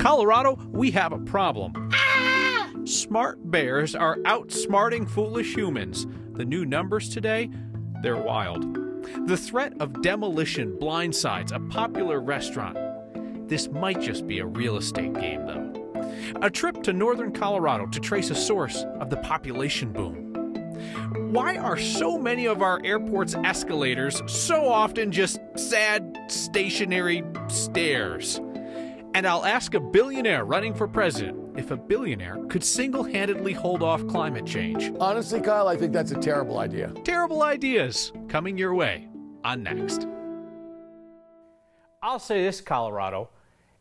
Colorado, we have a problem. Smart bears are outsmarting foolish humans. The new numbers today, they're wild. The threat of demolition blindsides a popular restaurant. This might just be a real estate game, though. A trip to northern Colorado to trace a source of the population boom. Why are so many of our airport's escalators so often just sad, stationary stairs? And I'll ask a billionaire running for president if a billionaire could single-handedly hold off climate change. Honestly, Kyle, I think that's a terrible idea. Terrible ideas coming your way on Next. I'll say this, Colorado.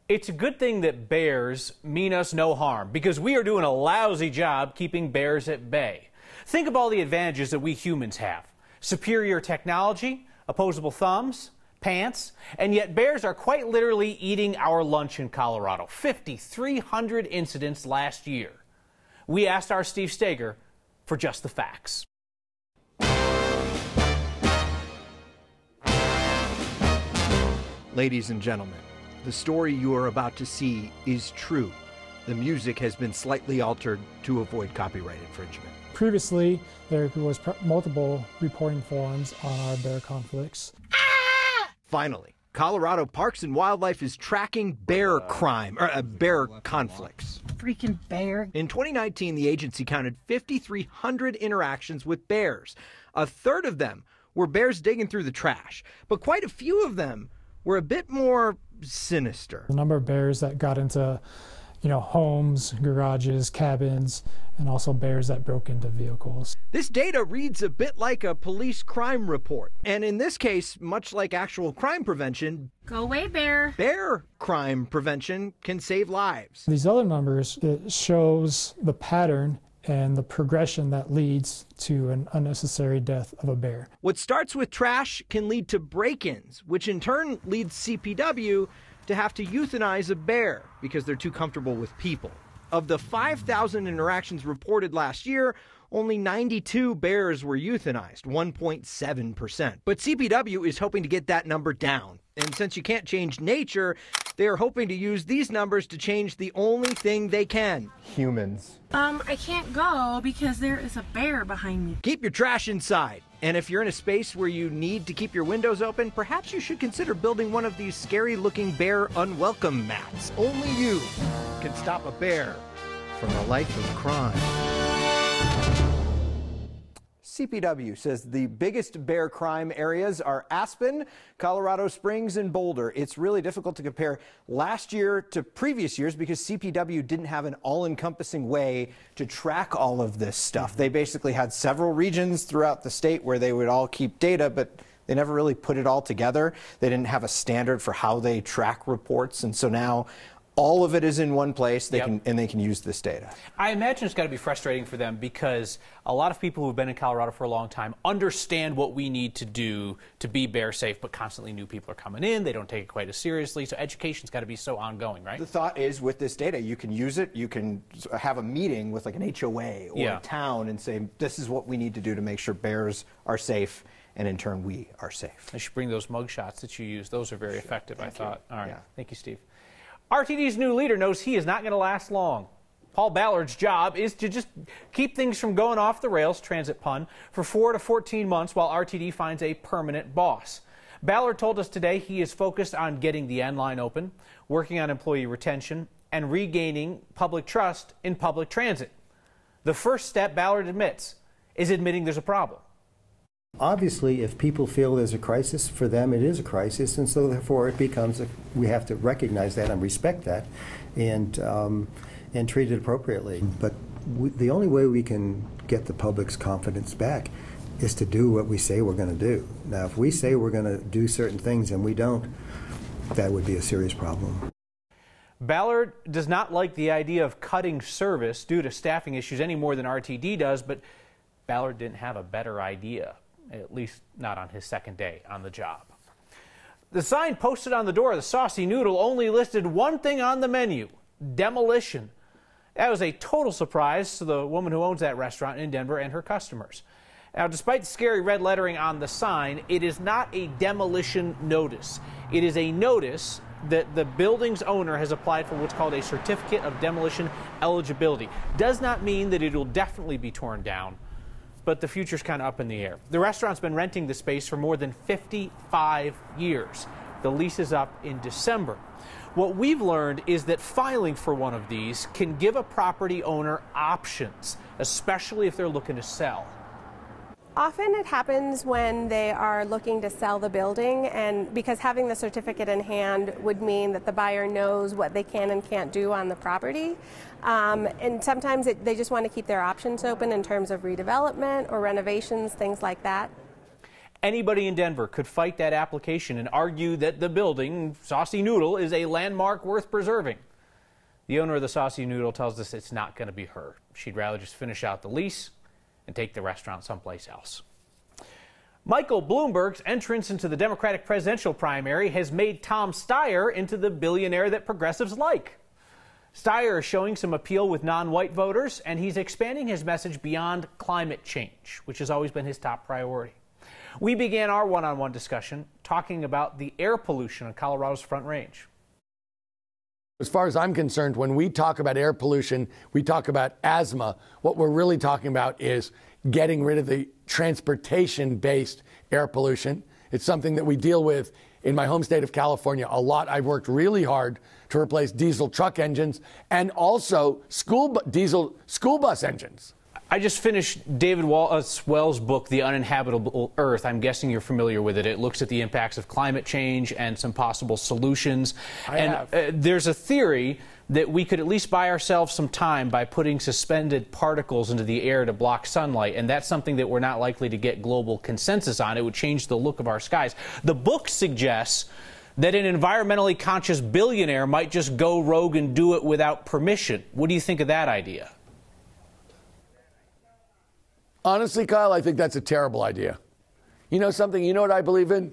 It's a good thing that bears mean us no harm, because we are doing a lousy job keeping bears at bay. Think of all the advantages that we humans have. Superior technology, opposable thumbs, pants, and yet bears are quite literally eating our lunch in Colorado. 5,300 incidents last year. We asked our Steve Steyer for just the facts. Ladies and gentlemen, the story you are about to see is true. The music has been slightly altered to avoid copyright infringement. Previously, there was multiple reporting forums on our bear conflicts. Finally, Colorado Parks and Wildlife is tracking bear crime, or bear conflicts. Freaking bear. In 2019, the agency counted 5,300 interactions with bears. A third of them were bears digging through the trash, but quite a few of them were a bit more sinister. The number of bears that got into, homes, garages, cabins, and also bears that broke into vehicles. This data reads a bit like a police crime report. And in this case, much like actual crime prevention, Go away, bear. Bear crime prevention can save lives. These other numbers, it shows the pattern and the progression that leads to an unnecessary death of a bear. What starts with trash can lead to break-ins, which in turn leads CPW to have to euthanize a bear because they're too comfortable with people. Of the 5,000 interactions reported last year, only 92 bears were euthanized, 1.7%. But CPW is hoping to get that number down. And since you can't change nature, they are hoping to use these numbers to change the only thing they can: humans. I can't go because there is a bear behind me. Keep your trash inside. And if you're in a space where you need to keep your windows open, perhaps you should consider building one of these scary-looking bear unwelcome mats. Only you can stop a bear from a life of crime. CPW says the biggest bear crime areas are Aspen, Colorado Springs, and Boulder. It's really difficult to compare last year to previous years because CPW didn't have an all-encompassing way to track all of this stuff. They basically had several regions throughout the state where they would all keep data, but they never really put it all together. They didn't have a standard for how they track reports, and so now all of it is in one place. They can use this data. I imagine it's got to be frustrating for them because a lot of people who've been in Colorado for a long time understand what we need to do to be bear safe, but constantly new people are coming in. They don't take it quite as seriously. So education's got to be so ongoing, right? The thought is with this data, you can use it. You can have a meeting with like an HOA or a town and say, this is what we need to do to make sure bears are safe, and in turn we are safe. I should bring those mug shots that you use. Those are very effective, I thought. All right. Thank you, Steve. RTD's new leader knows he is not going to last long. Paul Ballard's job is to just keep things from going off the rails, transit pun, for 4 to 14 months while RTD finds a permanent boss. Ballard told us today he is focused on getting the end line open, working on employee retention, and regaining public trust in public transit. The first step, Ballard admits, is admitting there's a problem. Obviously, if people feel there's a crisis, for them it is a crisis, and so therefore it becomes we have to recognize that and respect that, and treat it appropriately. But the only way we can get the public's confidence back is to do what we say we're going to do. Now, if we say we're going to do certain things and we don't, that would be a serious problem. Ballard does not like the idea of cutting service due to staffing issues any more than RTD does, but Ballard didn't have a better idea. At least not on his second day on the job. The sign posted on the door of the Saucy Noodle only listed one thing on the menu: demolition. That was a total surprise to the woman who owns that restaurant in Denver and her customers. Now, despite the scary red lettering on the sign, it is not a demolition notice. It is a notice that the building's owner has applied for what's called a certificate of demolition eligibility. Does not mean that it will definitely be torn down, but the future's kind of up in the air. The restaurant's been renting the space for more than 55 years. The lease is up in December. What we've learned is that filing for one of these can give a property owner options, especially if they're looking to sell. Often it happens when they are looking to sell the building, and because having the certificate in hand would mean that the buyer knows what they can and can't do on the property. And sometimes they just want to keep their options open in terms of redevelopment or renovations, things like that. Anybody in Denver could fight that application and argue that the building, Saucy Noodle, is a landmark worth preserving. The owner of the Saucy Noodle tells us it's not going to be her. She'd rather just finish out the lease and take the restaurant someplace else. Michael Bloomberg's entrance into the Democratic presidential primary has made Tom Steyer into the billionaire that progressives like. Steyer is showing some appeal with non-white voters, and he's expanding his message beyond climate change, which has always been his top priority. We began our one-on-one discussion talking about the air pollution on Colorado's Front Range. As far as I'm concerned, when we talk about air pollution, we talk about asthma. What we're really talking about is getting rid of the transportation-based air pollution. It's something that we deal with in my home state of California a lot. I've worked really hard to replace diesel truck engines and also diesel school bus engines. I just finished David Wells' book, The Uninhabitable Earth. I'm guessing you're familiar with it. It looks at the impacts of climate change and some possible solutions. There's a theory that we could at least buy ourselves some time by putting suspended particles into the air to block sunlight, and that's something that we're not likely to get global consensus on. It would change the look of our skies. The book suggests that an environmentally conscious billionaire might just go rogue and do it without permission. What do you think of that idea? Honestly, Kyle, I think that's a terrible idea. You know something? You know what I believe in?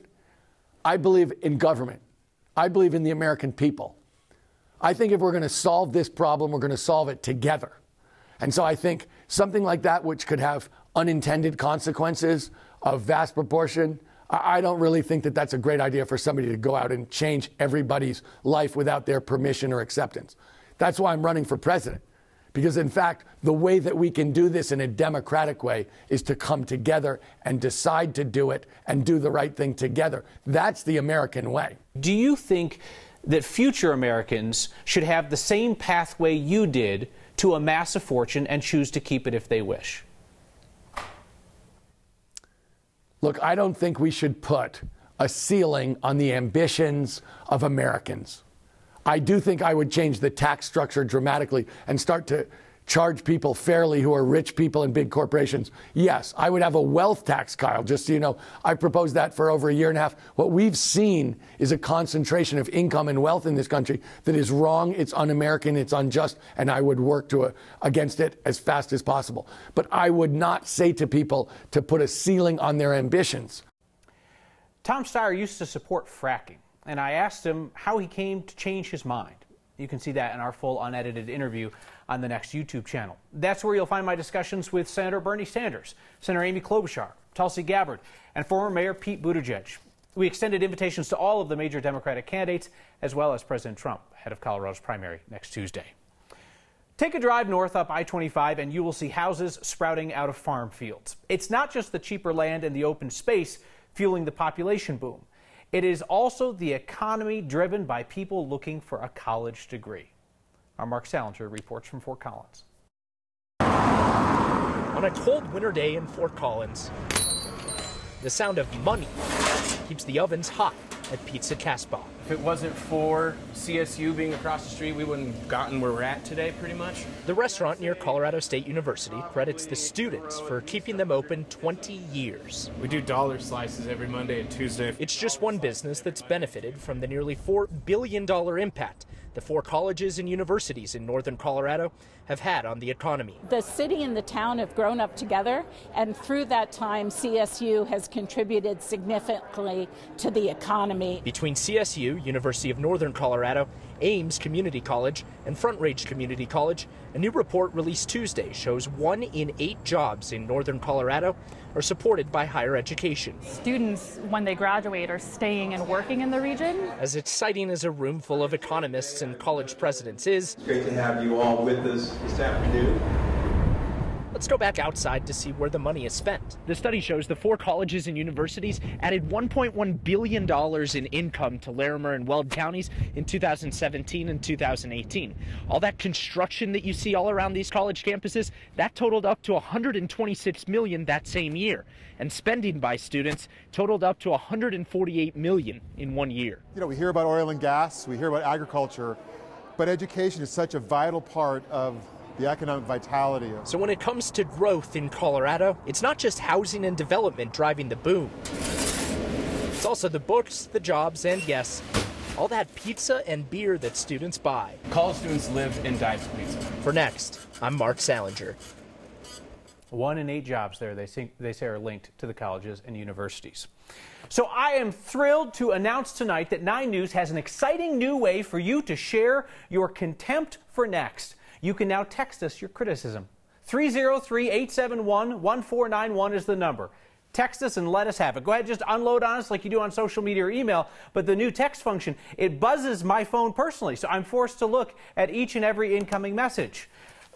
I believe in government. I believe in the American people. I think if we're going to solve this problem, we're going to solve it together. And so I think something like that, which could have unintended consequences of vast proportion, I don't really think that that's a great idea for somebody to go out and change everybody's life without their permission or acceptance. That's why I'm running for president. Because, in fact, the way that we can do this in a democratic way is to come together and decide to do it and do the right thing together. That's the American way. Do you think that future Americans should have the same pathway you did to amass a fortune and choose to keep it if they wish? Look, I don't think we should put a ceiling on the ambitions of Americans. I do think I would change the tax structure dramatically and start to charge people fairly who are rich people and big corporations. Yes, I would have a wealth tax, Kyle, just so you know. I proposed that for over a year and a half. What we've seen is a concentration of income and wealth in this country that is wrong, it's un-American, it's unjust, and I would work against it as fast as possible. But I would not say to people to put a ceiling on their ambitions. Tom Steyer used to support fracking, and I asked him how he came to change his mind. You can see that in our full unedited interview on the next YouTube channel. That's where you'll find my discussions with Senator Bernie Sanders, Senator Amy Klobuchar, Tulsi Gabbard, and former Mayor Pete Buttigieg. We extended invitations to all of the major Democratic candidates, as well as President Trump, head of Colorado's primary next Tuesday. Take a drive north up I-25 and you will see houses sprouting out of farm fields. It's not just the cheaper land and the open space fueling the population boom. It is also the economy driven by people looking for a college degree. Our Mark Salinger reports from Fort Collins. On a cold winter day in Fort Collins, the sound of money keeps the ovens hot at Pizza Casbah. If it wasn't for CSU being across the street, we wouldn't have gotten where we're at today, pretty much. The restaurant near Colorado State University credits the students for keeping them open 20 years. We do dollar slices every Monday and Tuesday. It's just one business that's benefited from the nearly $4 billion impact the 4 colleges and universities in northern Colorado have had on the economy. The city and the town have grown up together, and through that time, CSU has contributed significantly to the economy. Between CSU, University of Northern Colorado, Ames Community College, and Front Range Community College, a new report released Tuesday shows 1 in 8 jobs in Northern Colorado are supported by higher education. Students, when they graduate, are staying and working in the region. As exciting as a room full of economists and college presidents is, it's great to have you all with us this afternoon. Let's go back outside to see where the money is spent. The study shows the 4 colleges and universities added $1.1 billion in income to Larimer and Weld counties in 2017 and 2018. All that construction that you see all around these college campuses, that totaled up to $126 million that same year. And spending by students totaled up to $148 million in 1 year. You know, we hear about oil and gas, we hear about agriculture, but education is such a vital part of the economic vitality. So when it comes to growth in Colorado, it's not just housing and development driving the boom. It's also the books, the jobs, and yes, all that pizza and beer that students buy. College students live and die for pizza. For Next, I'm Mark Salinger. 1 in 8 jobs there, they say are linked to the colleges and universities. So I am thrilled to announce tonight that 9 News has an exciting new way for you to share your contempt for Next. You can now text us your criticism. 303-871-1491 is the number. Text us and let us have it. Go ahead, just unload on us like you do on social media or email. But the new text function, it buzzes my phone personally, so I'm forced to look at each and every incoming message.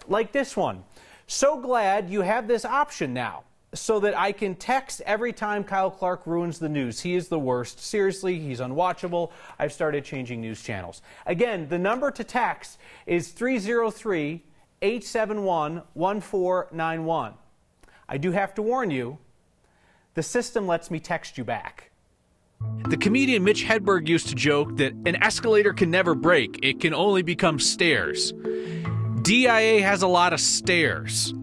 Like this one. So glad you have this option now, so that I can text every time Kyle Clark ruins the news. He is the worst. Seriously, he's unwatchable. I've started changing news channels. Again, the number to text is 303-871-1491. I do have to warn you, the system lets me text you back. The comedian Mitch Hedberg used to joke that an escalator can never break. It can only become stairs. DIA has a lot of stairs.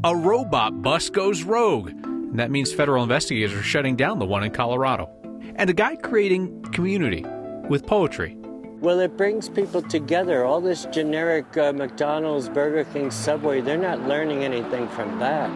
A robot bus goes rogue. And that means federal investigators are shutting down the one in Colorado. And a guy creating community with poetry. Well, it brings people together. All this generic McDonald's, Burger King, Subway, they're not learning anything from that.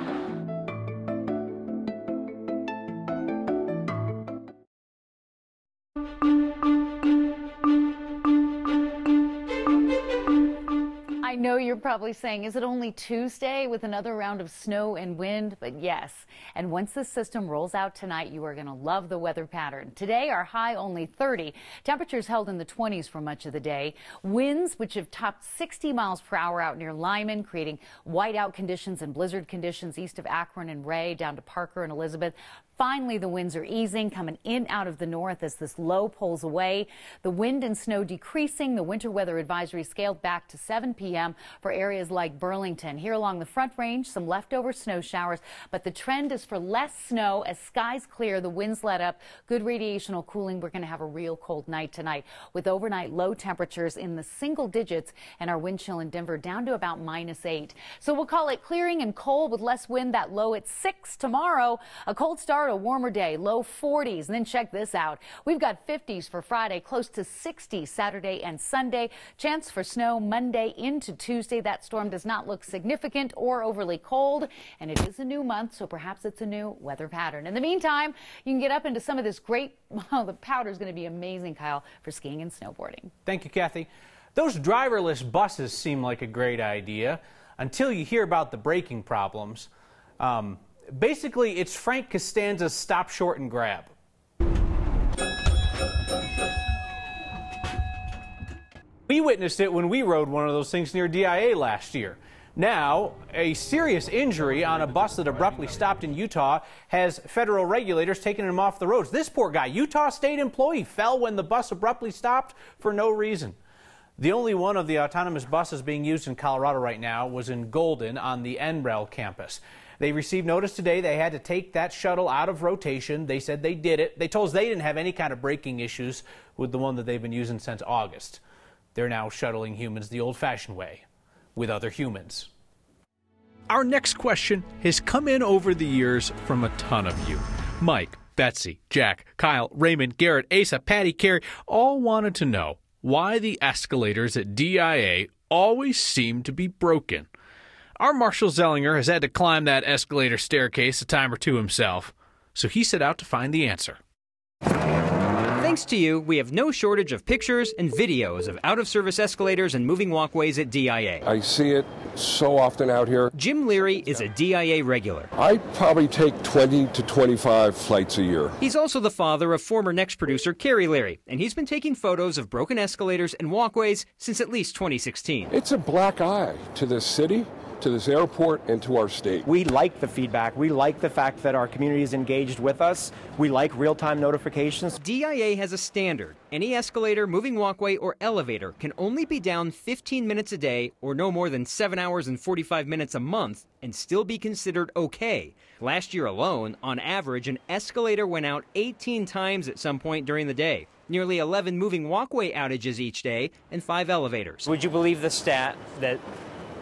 I know you're probably saying, is it only Tuesday with another round of snow and wind? But yes, and once this system rolls out tonight, you are going to love the weather pattern. Today, our high only 30. Temperatures held in the 20s for much of the day. Winds, which have topped 60 miles per hour out near Lyman, creating whiteout conditions and blizzard conditions east of Akron and Ray, down to Parker and Elizabeth. Finally, the winds are easing, coming in out of the north as this low pulls away. The wind and snow decreasing. The winter weather advisory scaled back to 7 p.m. for areas like Burlington. Here along the Front Range, some leftover snow showers, but the trend is for less snow as skies clear, the winds let up, good radiational cooling. We're going to have a real cold night tonight with overnight low temperatures in the single digits and our wind chill in Denver down to about -8. So we'll call it clearing and cold with less wind, that low at 6 tomorrow. A cold start, a warmer day, low 40s. And then check this out. We've got 50s for Friday, close to 60 Saturday and Sunday. Chance for snow Monday into Tuesday. That storm does not look significant or overly cold, and it is a new month, so perhaps it's a new weather pattern. In the meantime, you can get up into some of this great, well, the powder is going to be amazing, Kyle, for skiing and snowboarding. Thank you, Kathy. Those driverless buses seem like a great idea until you hear about the braking problems. Basically, it's Frank Costanza's Stop, Short, and Grab. We witnessed it when we rode one of those things near DIA last year. Now, a serious injury on a bus that abruptly stopped in Utah has federal regulators taking him off the roads. This poor guy, Utah State employee, fell when the bus abruptly stopped for no reason. The only one of the autonomous buses being used in Colorado right now was in Golden on the NREL campus. They received notice today they had to take that shuttle out of rotation. They said they did it. They told us they didn't have any kind of braking issues with the one that they've been using since August. They're now shuttling humans the old-fashioned way, with other humans. Our next question has come in over the years from a ton of you. Mike, Betsy, Jack, Kyle, Raymond, Garrett, Asa, Patty, Carrie, all wanted to know why the escalators at DIA always seem to be broken. Our Marshall Zellinger has had to climb that escalator staircase a time or two himself, so he set out to find the answer. Thanks Thanks to you, we have no shortage of pictures and videos of out-of-service escalators and moving walkways at DIA. I see it so often out here. Jim Leary is a DIA regular. I probably take 20 to 25 flights a year. He's also the father of former Next producer Carrie Leary, and he's been taking photos of broken escalators and walkways since at least 2016. It's a black eye to this city, to this airport, and to our state. We like the feedback. We like the fact that our community is engaged with us. We like real-time notifications. DIA has a standard. Any escalator, moving walkway, or elevator can only be down 15 minutes a day or no more than 7 hours and 45 minutes a month and still be considered okay. Last year alone, on average, an escalator went out 18 times at some point during the day. Nearly 11 moving walkway outages each day and 5 elevators. Would you believe the stat that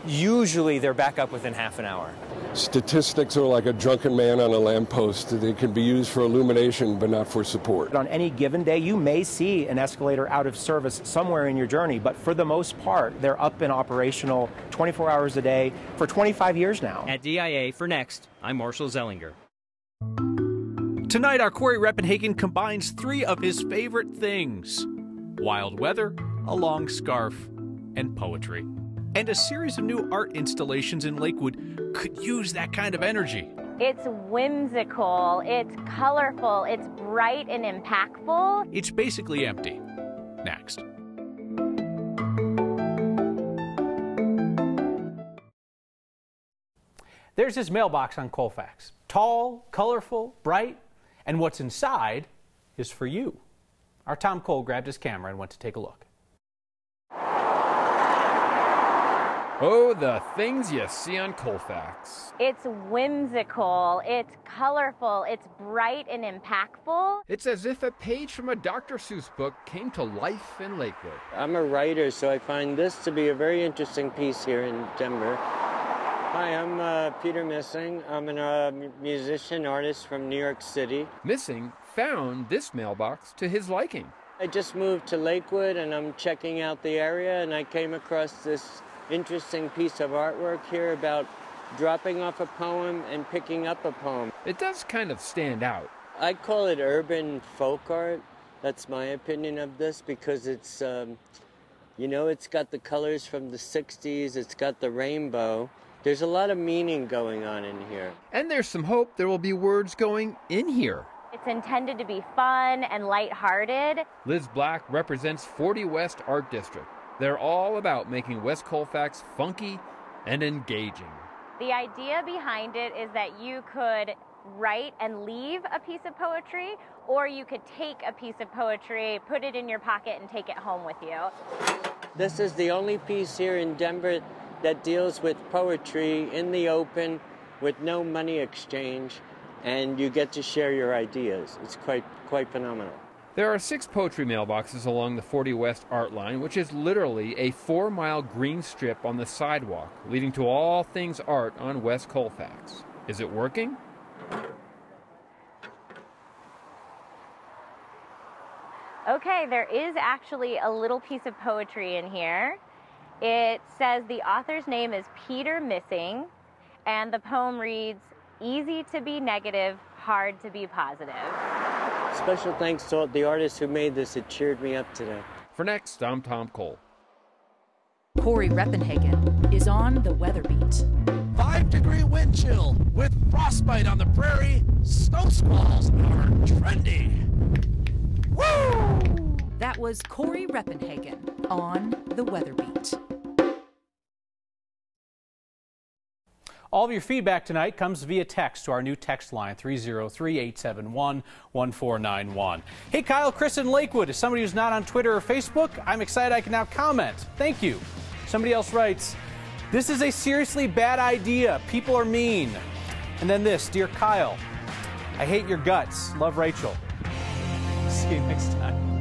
usually they're back up within half an hour? Statistics are like a drunken man on a lamppost. They can be used for illumination, but not for support. On any given day, you may see an escalator out of service somewhere in your journey, but for the most part, they're up and operational 24 hours a day for 25 years now. At DIA, for Next, I'm Marshall Zellinger. Tonight, our Corey Reppenhagen combines 3 of his favorite things: wild weather, a long scarf, and poetry. And a series of new art installations in Lakewood could use that kind of energy. It's whimsical, it's colorful, it's bright and impactful. It's basically empty. Next. There's his mailbox on Colfax. Tall, colorful, bright, and what's inside is for you. Our Tom Cole grabbed his camera and went to take a look. Oh, the things you see on Colfax. It's whimsical, it's colorful, it's bright and impactful. It's as if a page from a Dr. Seuss book came to life in Lakewood. I'm a writer, so I find this to be a very interesting piece here in Denver. Hi, I'm Peter Missing. I'm a musician, artist from New York City. Missing found this mailbox to his liking. I just moved to Lakewood and I'm checking out the area, and I came across this interesting piece of artwork here about dropping off a poem and picking up a poem. It does kind of stand out. I call it urban folk art. That's my opinion of this, because it's, you know, it's got the colors from the 60s, it's got the rainbow. There's a lot of meaning going on in here. And there's some hope there will be words going in here. It's intended to be fun and lighthearted. Liz Black represents 40 West Art District. They're all about making West Colfax funky and engaging. The idea behind it is that you could write and leave a piece of poetry, or you could take a piece of poetry, put it in your pocket, and take it home with you. This is the only piece here in Denver that deals with poetry in the open with no money exchange, and you get to share your ideas. It's quite phenomenal. There are 6 poetry mailboxes along the 40 West Art Line, which is literally a 4-mile green strip on the sidewalk, leading to all things art on West Colfax. Is it working? Okay, there is actually a little piece of poetry in here. It says the author's name is Peter Missing, and the poem reads, "Easy to be negative, hard to be positive." Special thanks to the artists who made this. It cheered me up today. For Next, I'm Tom Cole. Corey Reppenhagen is on the Weather Beat. 5-degree wind chill with frostbite on the prairie. Snow squalls are trendy. Woo! That was Corey Reppenhagen on the Weather Beat. All of your feedback tonight comes via text to our new text line, 303-871-1491. Hey, Kyle, Chris in Lakewood. As somebody who's not on Twitter or Facebook, I'm excited I can now comment. Thank you. Somebody else writes, "This is a seriously bad idea. People are mean." And then this, "Dear Kyle, I hate your guts. Love, Rachel." See you next time.